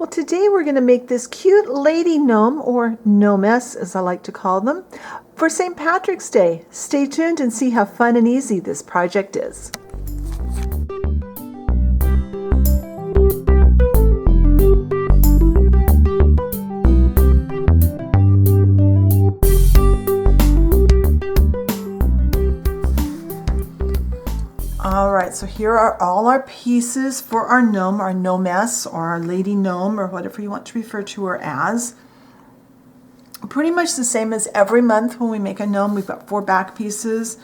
Well, today we're going to make this cute lady gnome, or gnomess as I like to call them, for St. Patrick's Day. Stay tuned and see how fun and easy this project is. Alright, so here are all our pieces for our gnome, our gnomess, or our lady gnome, or whatever you want to refer to her as. Pretty much the same as every month when we make a gnome. We've got 4 back pieces,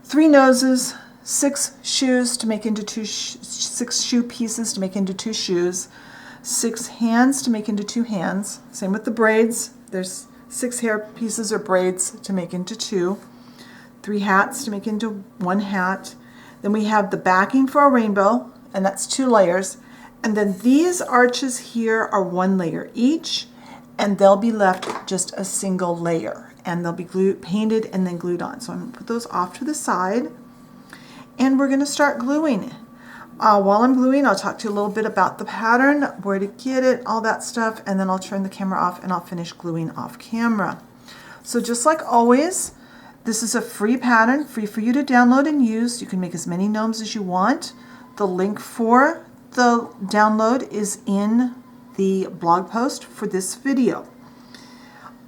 3 noses, 6 shoes to make into 6 shoe pieces to make into 2 shoes, 6 hands to make into 2 hands. Same with the braids. There's 6 hair pieces or braids to make into 2, 3 hats to make into 1 hat. Then we have the backing for a rainbow, and that's 2 layers. And then these arches here are 1 layer each, and they'll be left just a single layer. And they'll be painted and then glued on. So I'm going to put those off to the side. And we're going to start gluing. While I'm gluing, I'll talk to you a little bit about the pattern, where to get it, all that stuff, and then I'll turn the camera off and I'll finish gluing off camera. So just like always, this is a free pattern, free for you to download and use. You can make as many gnomes as you want. The link for the download is in the blog post for this video.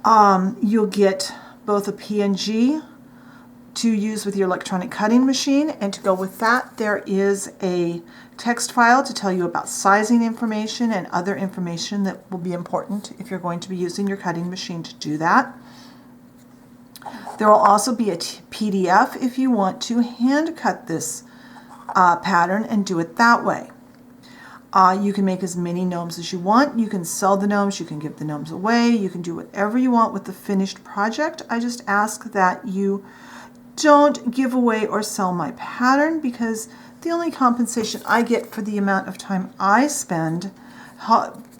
You'll get both a PNG to use with your electronic cutting machine, and to go with that, there is a text file to tell you about sizing information and other information that will be important if you're going to be using your cutting machine to do that. There will also be a PDF if you want to hand cut this pattern and do it that way. You can make as many gnomes as you want. You can sell the gnomes, you can give the gnomes away, you can do whatever you want with the finished project. I just ask that you don't give away or sell my pattern, because the only compensation I get for the amount of time I spend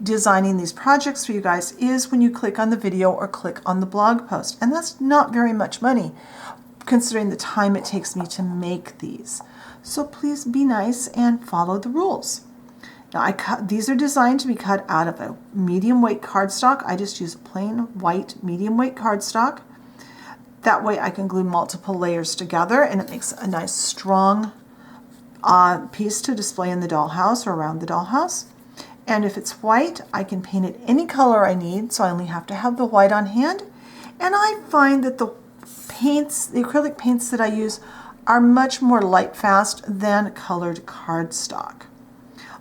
designing these projects for you guys is when you click on the video or click on the blog post. And that's not very much money considering the time it takes me to make these. So please be nice and follow the rules. Now these are designed to be cut out of a medium weight cardstock. I just use a plain white medium weight cardstock. That way I can glue multiple layers together and it makes a nice strong piece to display in the dollhouse or around the dollhouse. And if it's white, I can paint it any color I need, so I only have to have the white on hand. And I find that the acrylic paints that I use are much more light fast than colored cardstock.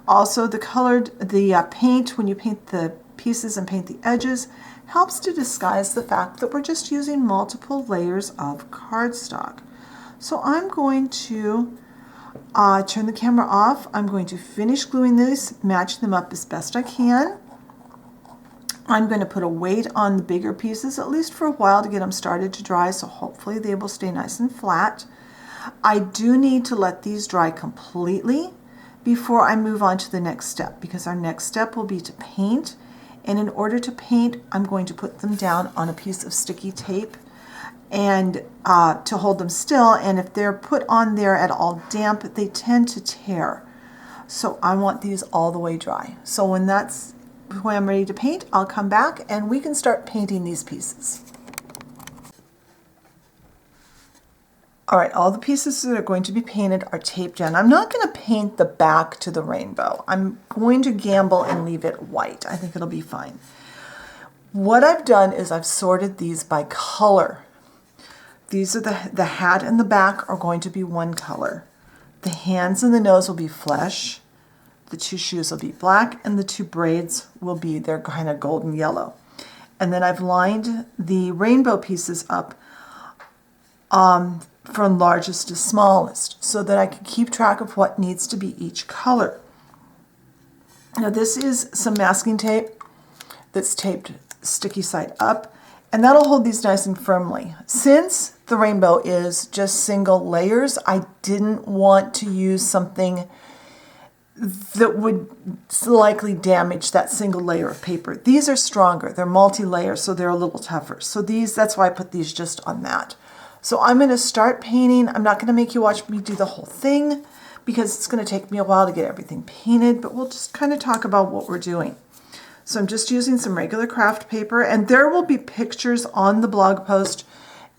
Also, the paint, when you paint the pieces and paint the edges, helps to disguise the fact that we're just using multiple layers of cardstock. So I'm going to turn the camera off. I'm going to finish gluing these, match them up as best I can. I'm going to put a weight on the bigger pieces, at least for a while, to get them started to dry, so hopefully they will stay nice and flat. I do need to let these dry completely before I move on to the next step, because our next step will be to paint. And in order to paint, I'm going to put them down on a piece of sticky tape and to hold them still, and if they're put on there at all damp, they tend to tear. So I want these all the way dry. So when I'm ready to paint, I'll come back and we can start painting these pieces. Alright, all the pieces that are going to be painted are taped in. I'm not going to paint the back to the rainbow. I'm going to gamble and leave it white. I think it'll be fine. What I've done is I've sorted these by color. These are the hat and the back are going to be one color. The hands and the nose will be flesh. The 2 shoes will be black, and the 2 braids will be, they're kind of golden yellow. And then I've lined the rainbow pieces up from largest to smallest so that I can keep track of what needs to be each color. Now this is some masking tape that's taped sticky side up, and that'll hold these nice and firmly. Since the rainbow is just single layers, I didn't want to use something that would likely damage that single layer of paper. These are stronger, they're multi-layer, so they're a little tougher. So that's why I put these just on that. So I'm going to start painting. I'm not going to make you watch me do the whole thing because it's going to take me a while to get everything painted, but we'll just kind of talk about what we're doing. So I'm just using some regular craft paper, and there will be pictures on the blog post,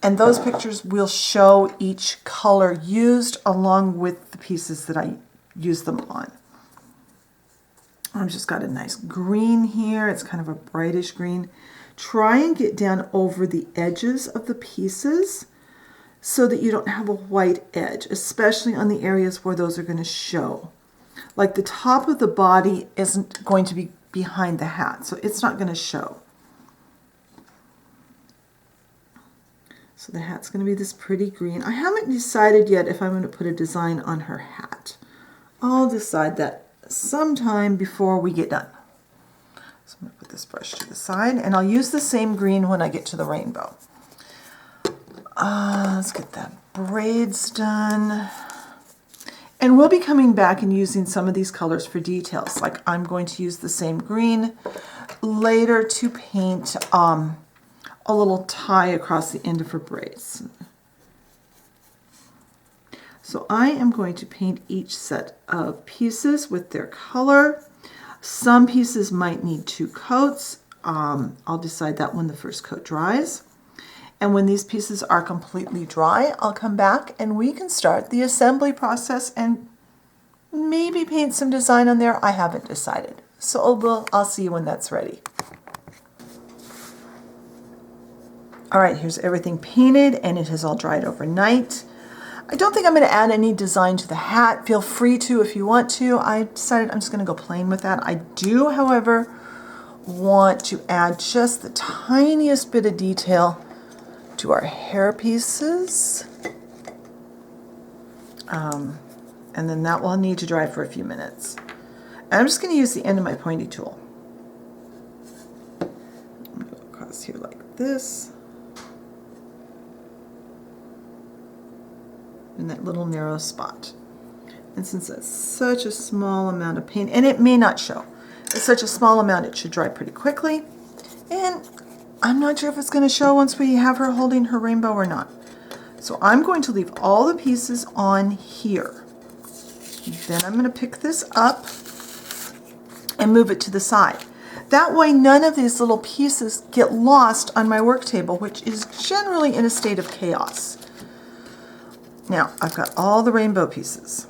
and those pictures will show each color used along with the pieces that I use them on. I've just got a nice green here. It's kind of a brightish green. Try and get down over the edges of the pieces so that you don't have a white edge, especially on the areas where those are going to show. Like the top of the body isn't going to be behind the hat, so it's not going to show. So the hat's going to be this pretty green. I haven't decided yet if I'm going to put a design on her hat. I'll decide that sometime before we get done. So I'm going to put this brush to the side, and I'll use the same green when I get to the rainbow. Let's get the braids done. And we'll be coming back and using some of these colors for details. Like I'm going to use the same green later to paint a little tie across the end of her braids. So I am going to paint each set of pieces with their color. Some pieces might need 2 coats. I'll decide that when the first coat dries. And when these pieces are completely dry, I'll come back and we can start the assembly process and maybe paint some design on there. I haven't decided. So I'll see you when that's ready. All right, here's everything painted and it has all dried overnight. I don't think I'm going to add any design to the hat. Feel free to if you want to. I decided I'm just going to go plain with that. I do, however, want to add just the tiniest bit of detail to our hair pieces. And then that will need to dry for a few minutes. And I'm just going to use the end of my pointy tool. I'm going to go across here like this. In that little narrow spot. And since that's such a small amount of paint, and it may not show, it's such a small amount, it should dry pretty quickly. And I'm not sure if it's going to show once we have her holding her rainbow or not. So I'm going to leave all the pieces on here. Then I'm going to pick this up and move it to the side. That way none of these little pieces get lost on my work table, which is generally in a state of chaos. Now I've got all the rainbow pieces.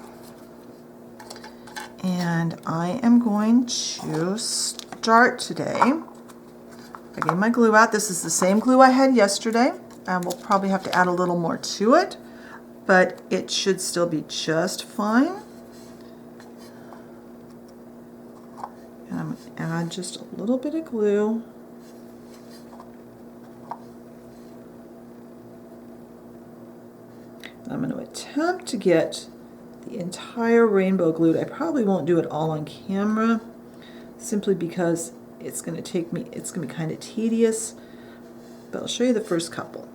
And I am going to start today. I gave my glue out. This is the same glue I had yesterday. I will probably have to add a little more to it, but it should still be just fine. And I'm going to add just a little bit of glue. I'm going to attempt to get the entire rainbow glued. I probably won't do it all on camera, simply because it's going to take me, it's going to be kind of tedious, but I'll show you the first couple.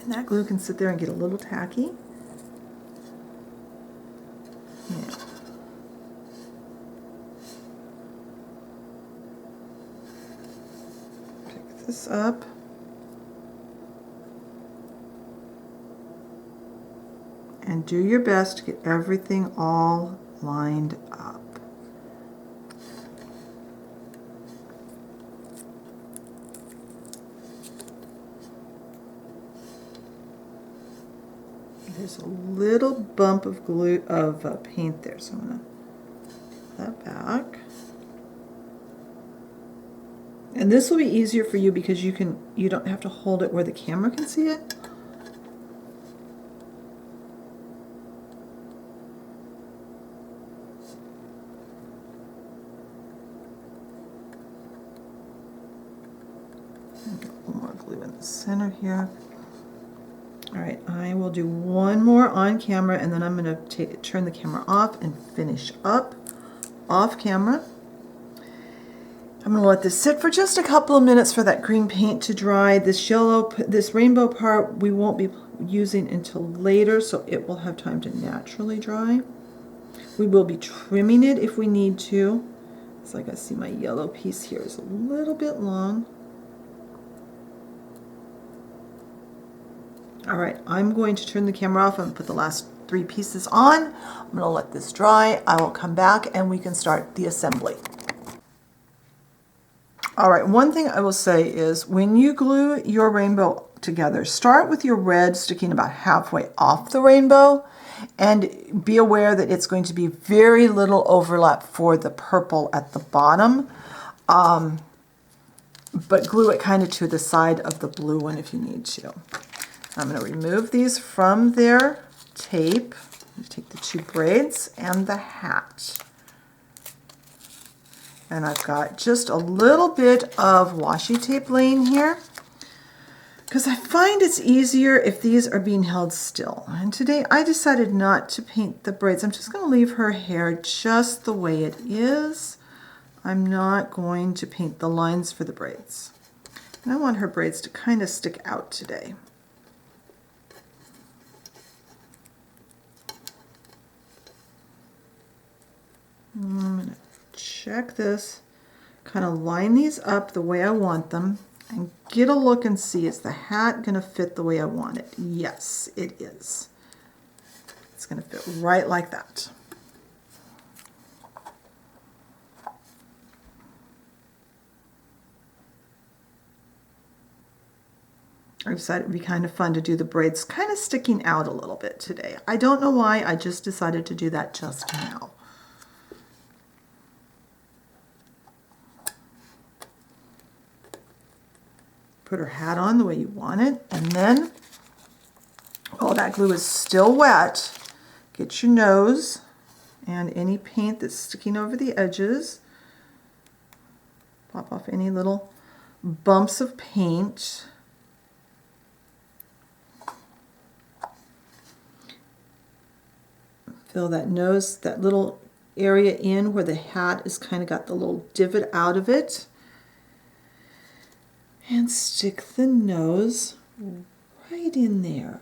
And that glue can sit there and get a little tacky. Yeah. Pick this up. And do your best to get everything all lined up. There's a little bump of glue of paint there, so I'm going to put that back. And this will be easier for you because you don't have to hold it where the camera can see it. Get a little more glue in the center here. All right, I will do one more on camera and then I'm going to turn the camera off and finish up off camera. I'm going to let this sit for just a couple of minutes for that green paint to dry. This rainbow part we won't be using until later, so it will have time to naturally dry. We will be trimming it if we need to. It's like I see my yellow piece here is a little bit long. All right, I'm going to turn the camera off and put the last 3 pieces on. I'm going to let this dry. I will come back and we can start the assembly. All right, one thing I will say is when you glue your rainbow together, start with your red sticking about halfway off the rainbow, and be aware that it's going to be very little overlap for the purple at the bottom, but glue it kind of to the side of the blue one if you need to. I'm going to remove these from their tape. Take the 2 braids and the hat. And I've got just a little bit of washi tape laying here because I find it's easier if these are being held still. And today I decided not to paint the braids. I'm just going to leave her hair just the way it is. I'm not going to paint the lines for the braids. And I want her braids to kind of stick out today. I'm going to check this, kind of line these up the way I want them, and get a look and see, is the hat going to fit the way I want it? Yes, it is. It's going to fit right like that. I decided it would be kind of fun to do the braids kind of sticking out a little bit today. I don't know why, I just decided to do that just now. Put her hat on the way you want it, and then while that glue is still wet, get your nose and any paint that's sticking over the edges. Pop off any little bumps of paint. Fill that nose, that little area in where the hat is kind of got the little divot out of it. And stick the nose right in there.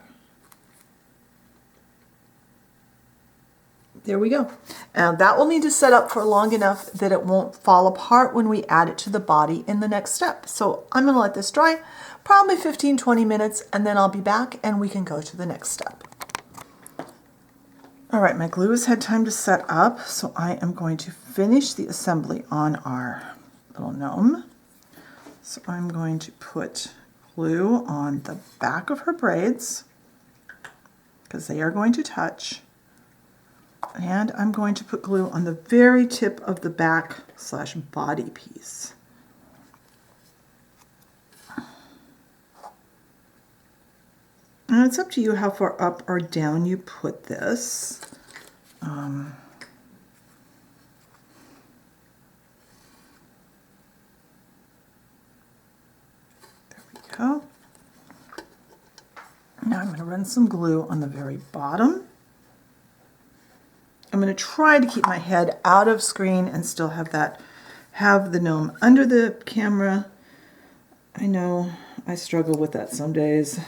There we go. And that will need to set up for long enough that it won't fall apart when we add it to the body in the next step. So I'm going to let this dry, probably 15-20 minutes, and then I'll be back and we can go to the next step. All right, my glue has had time to set up, so I am going to finish the assembly on our little gnome. So I'm going to put glue on the back of her braids because they are going to touch. And I'm going to put glue on the very tip of the back / body piece. And it's up to you how far up or down you put this. Go. Now I'm going to run some glue on the very bottom. I'm going to try to keep my head out of screen and still have the gnome under the camera. I know I struggle with that some days.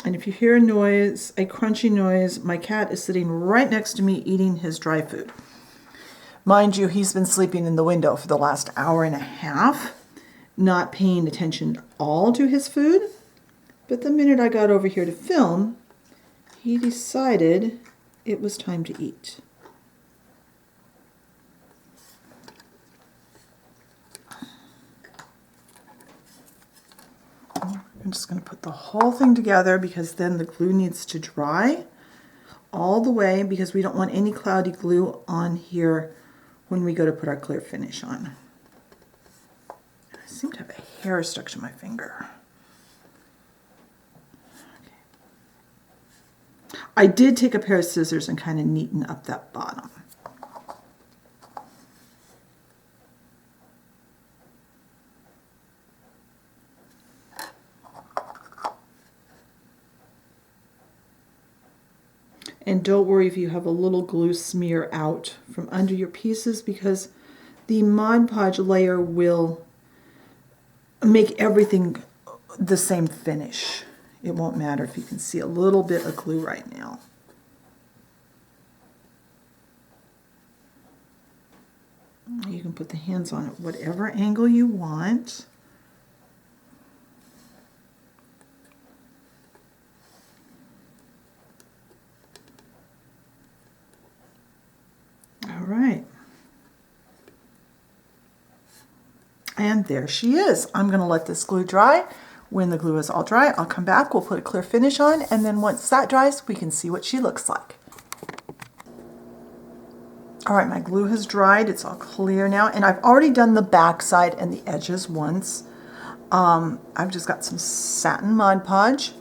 And if you hear a noise, a crunchy noise, my cat is sitting right next to me eating his dry food. Mind you, he's been sleeping in the window for the last hour and a half. Not paying attention at all to his food, but the minute I got over here to film, he decided it was time to eat. I'm just going to put the whole thing together because then the glue needs to dry all the way because we don't want any cloudy glue on here when we go to put our clear finish on. I seem to have a hair stuck to my finger. Okay. I did take a pair of scissors and kind of neaten up that bottom. And don't worry if you have a little glue smear out from under your pieces because the Mod Podge layer will make everything the same finish. It won't matter if you can see a little bit of glue right now. You can put the hands on it whatever angle you want. All right. And there she is. I'm going to let this glue dry. When the glue is all dry, I'll come back, we'll put a clear finish on, and then once that dries, we can see what she looks like. All right, my glue has dried. It's all clear now, and I've already done the back side and the edges once. I've just got some satin Mod Podge,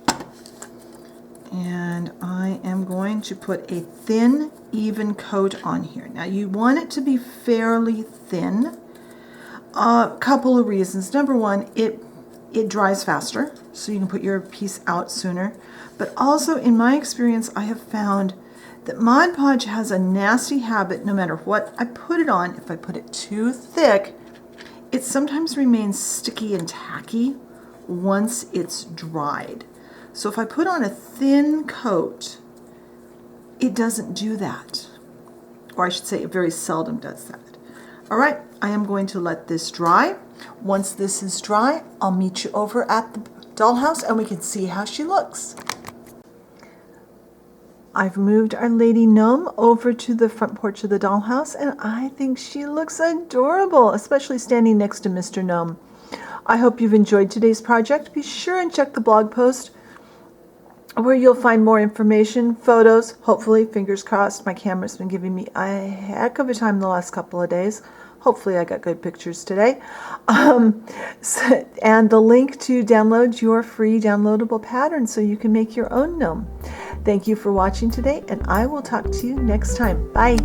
and I am going to put a thin, even coat on here. Now, you want it to be fairly thin. A couple of reasons. Number one, it dries faster, so you can put your piece out sooner. But also, in my experience, I have found that Mod Podge has a nasty habit, no matter what I put it on. If I put it too thick, it sometimes remains sticky and tacky once it's dried. So if I put on a thin coat, it doesn't do that. Or I should say, it very seldom does that. All right, I am going to let this dry. Once this is dry, I'll meet you over at the dollhouse and we can see how she looks. I've moved our lady gnome over to the front porch of the dollhouse, and I think she looks adorable, especially standing next to Mr. Gnome. I hope you've enjoyed today's project. Be sure and check the blog post where you'll find more information, photos, hopefully, fingers crossed. My camera's been giving me a heck of a time the last couple of days. Hopefully I got good pictures today. And the link to download your free downloadable pattern so you can make your own gnome. Thank you for watching today, and I will talk to you next time. Bye.